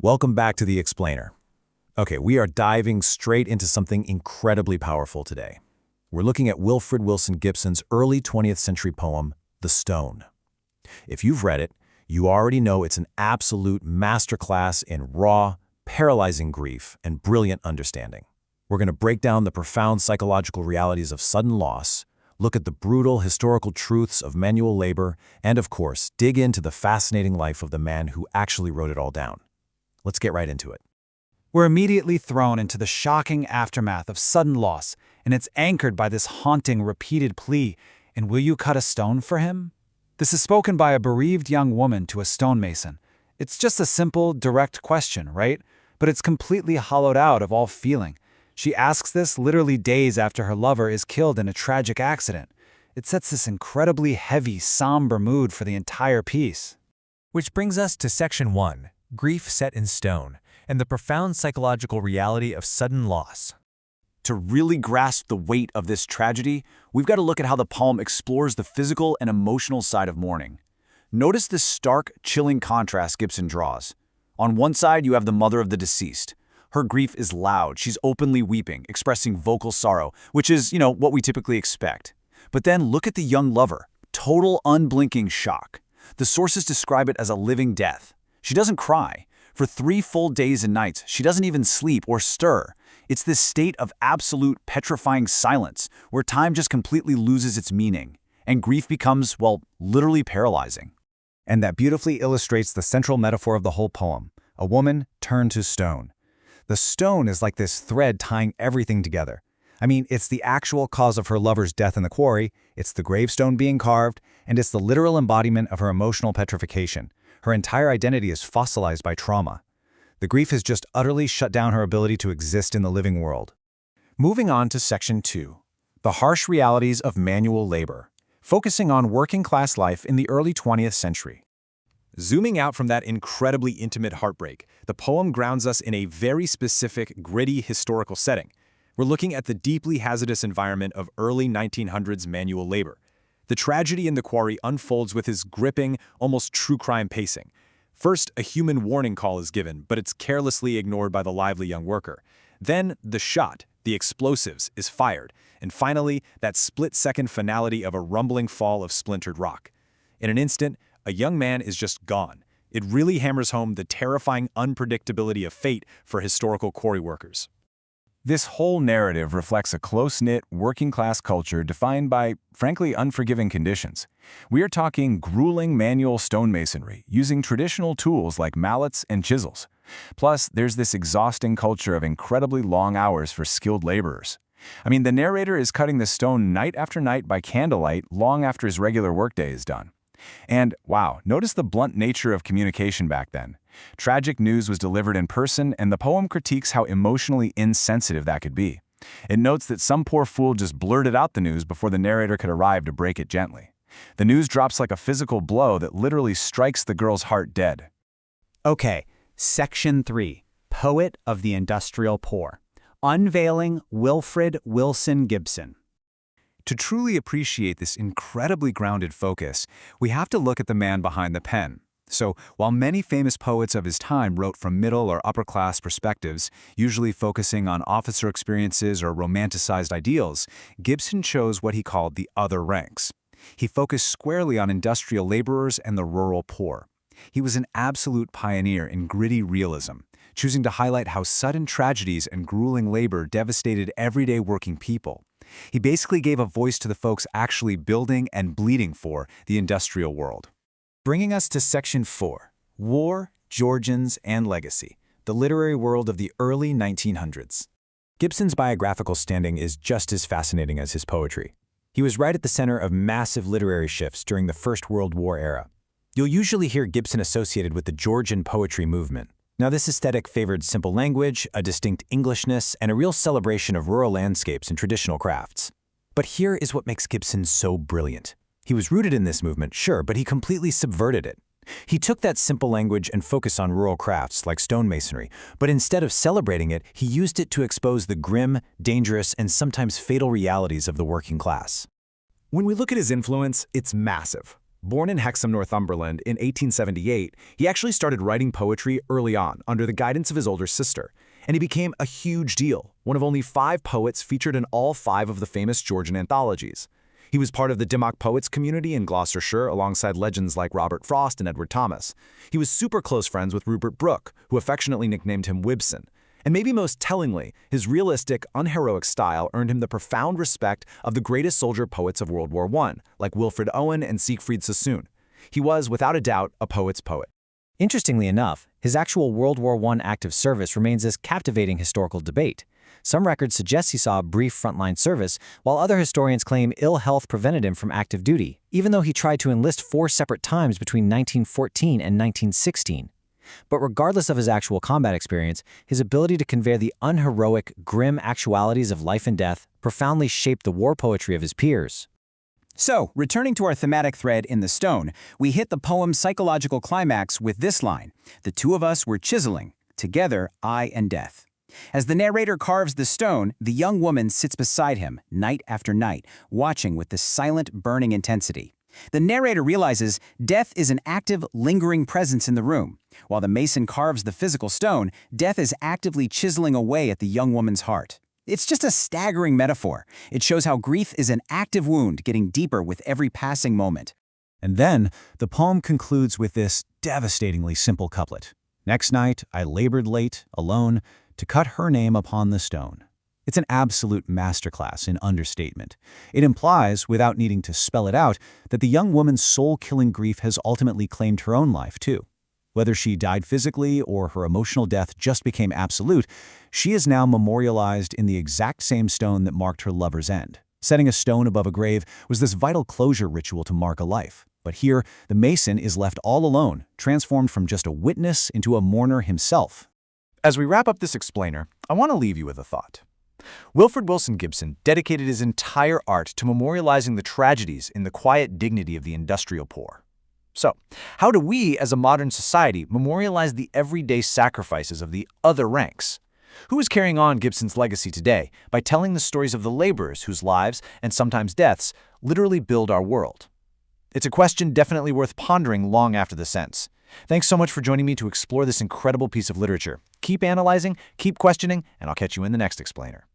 Welcome back to The Explainer. Okay, we are diving straight into something incredibly powerful today. We're looking at Wilfrid Wilson Gibson's early 20th century poem, The Stone. If you've read it, you already know it's an absolute masterclass in raw, paralyzing grief and brilliant understanding. We're going to break down the profound psychological realities of sudden loss, look at the brutal historical truths of manual labor, and of course, dig into the fascinating life of the man who actually wrote it all down. Let's get right into it. We're immediately thrown into the shocking aftermath of sudden loss, and it's anchored by this haunting, repeated plea, "And will you cut a stone for him?" This is spoken by a bereaved young woman to a stonemason. It's just a simple, direct question, right? But it's completely hollowed out of all feeling. She asks this literally days after her lover is killed in a tragic accident. It sets this incredibly heavy, somber mood for the entire piece. Which brings us to Section 1, Grief Set in Stone, and the profound psychological reality of sudden loss. To really grasp the weight of this tragedy, we've got to look at how the poem explores the physical and emotional side of mourning. Notice the stark, chilling contrast Gibson draws. On one side, you have the mother of the deceased. Her grief is loud. She's openly weeping, expressing vocal sorrow, which is, what we typically expect. But then look at the young lover. Total, unblinking shock. The sources describe it as a living death. She doesn't cry. For 3 full days and nights, she doesn't even sleep or stir. It's this state of absolute, petrifying silence, where time just completely loses its meaning, and grief becomes, literally paralyzing. And that beautifully illustrates the central metaphor of the whole poem, a woman turned to stone. The stone is like this thread tying everything together. It's the actual cause of her lover's death in the quarry, it's the gravestone being carved, and it's the literal embodiment of her emotional petrification. Her entire identity is fossilized by trauma. The grief has just utterly shut down her ability to exist in the living world. Moving on to Section 2, the harsh realities of manual labor, focusing on working-class life in the early 20th century. Zooming out from that incredibly intimate heartbreak, the poem grounds us in a very specific, gritty historical setting. We're looking at the deeply hazardous environment of early 1900s manual labor. The tragedy in the quarry unfolds with his gripping, almost true crime pacing. First, a human warning call is given, but it's carelessly ignored by the lively young worker. Then, the shot, the explosives, is fired. And finally, that split-second finality of a rumbling fall of splintered rock. In an instant, a young man is just gone. It really hammers home the terrifying unpredictability of fate for historical quarry workers. This whole narrative reflects a close-knit, working-class culture defined by, frankly, unforgiving conditions. We are talking grueling manual stonemasonry, using traditional tools like mallets and chisels. Plus, there's this exhausting culture of incredibly long hours for skilled laborers. The narrator is cutting the stone night after night by candlelight long after his regular workday is done. And, wow, notice the blunt nature of communication back then. Tragic news was delivered in person, and the poem critiques how emotionally insensitive that could be. It notes that some poor fool just blurted out the news before the narrator could arrive to break it gently. The news drops like a physical blow that literally strikes the girl's heart dead. Okay, Section 3, Poet of the Industrial Poor. Unveiling Wilfrid Wilson Gibson. To truly appreciate this incredibly grounded focus, we have to look at the man behind the pen. So, while many famous poets of his time wrote from middle or upper-class perspectives, usually focusing on officer experiences or romanticized ideals, Gibson chose what he called the other ranks. He focused squarely on industrial laborers and the rural poor. He was an absolute pioneer in gritty realism, choosing to highlight how sudden tragedies and grueling labor devastated everyday working people. He basically gave a voice to the folks actually building and bleeding for the industrial world. Bringing us to Section 4, War, Georgians, and Legacy, the literary world of the early 1900s. Gibson's biographical standing is just as fascinating as his poetry. He was right at the center of massive literary shifts during the First World War era. You'll usually hear Gibson associated with the Georgian poetry movement. Now, this aesthetic favored simple language, a distinct Englishness, and a real celebration of rural landscapes and traditional crafts. But here is what makes Gibson so brilliant. He was rooted in this movement, sure, but he completely subverted it. He took that simple language and focused on rural crafts like stonemasonry, but instead of celebrating it, he used it to expose the grim, dangerous, and sometimes fatal realities of the working class. When we look at his influence, it's massive. Born in Hexham, Northumberland in 1878, he actually started writing poetry early on under the guidance of his older sister, and he became a huge deal, one of only 5 poets featured in all 5 of the famous Georgian anthologies. He was part of the Dimmock Poets community in Gloucestershire alongside legends like Robert Frost and Edward Thomas. He was super close friends with Rupert Brooke, who affectionately nicknamed him Wibson. And maybe most tellingly, his realistic, unheroic style earned him the profound respect of the greatest soldier poets of World War I, like Wilfrid Owen and Siegfried Sassoon. He was, without a doubt, a poet's poet. Interestingly enough, his actual World War I active service remains a captivating historical debate. Some records suggest he saw a brief frontline service, while other historians claim ill health prevented him from active duty, even though he tried to enlist 4 separate times between 1914 and 1916. But regardless of his actual combat experience, his ability to convey the unheroic, grim actualities of life and death profoundly shaped the war poetry of his peers. So, returning to our thematic thread in the stone, we hit the poem's psychological climax with this line: "The two of us were chiseling, together I and death." As the narrator carves the stone, the young woman sits beside him, night after night, watching with this silent, burning intensity. The narrator realizes death is an active, lingering presence in the room. While the mason carves the physical stone, death is actively chiseling away at the young woman's heart. It's just a staggering metaphor. It shows how grief is an active wound getting deeper with every passing moment. And then, the poem concludes with this devastatingly simple couplet. "Next night, I labored late, alone, to cut her name upon the stone." It's an absolute masterclass in understatement. It implies, without needing to spell it out, that the young woman's soul-killing grief has ultimately claimed her own life, too. Whether she died physically or her emotional death just became absolute, she is now memorialized in the exact same stone that marked her lover's end. Setting a stone above a grave was this vital closure ritual to mark a life. But here, the mason is left all alone, transformed from just a witness into a mourner himself. As we wrap up this explainer, I want to leave you with a thought. Wilfrid Wilson Gibson dedicated his entire art to memorializing the tragedies in the quiet dignity of the industrial poor. So, how do we, as a modern society, memorialize the everyday sacrifices of the other ranks? Who is carrying on Gibson's legacy today by telling the stories of the laborers whose lives, and sometimes deaths, literally build our world? It's a question definitely worth pondering long after the sense. Thanks so much for joining me to explore this incredible piece of literature. Keep analyzing, keep questioning, and I'll catch you in the next explainer.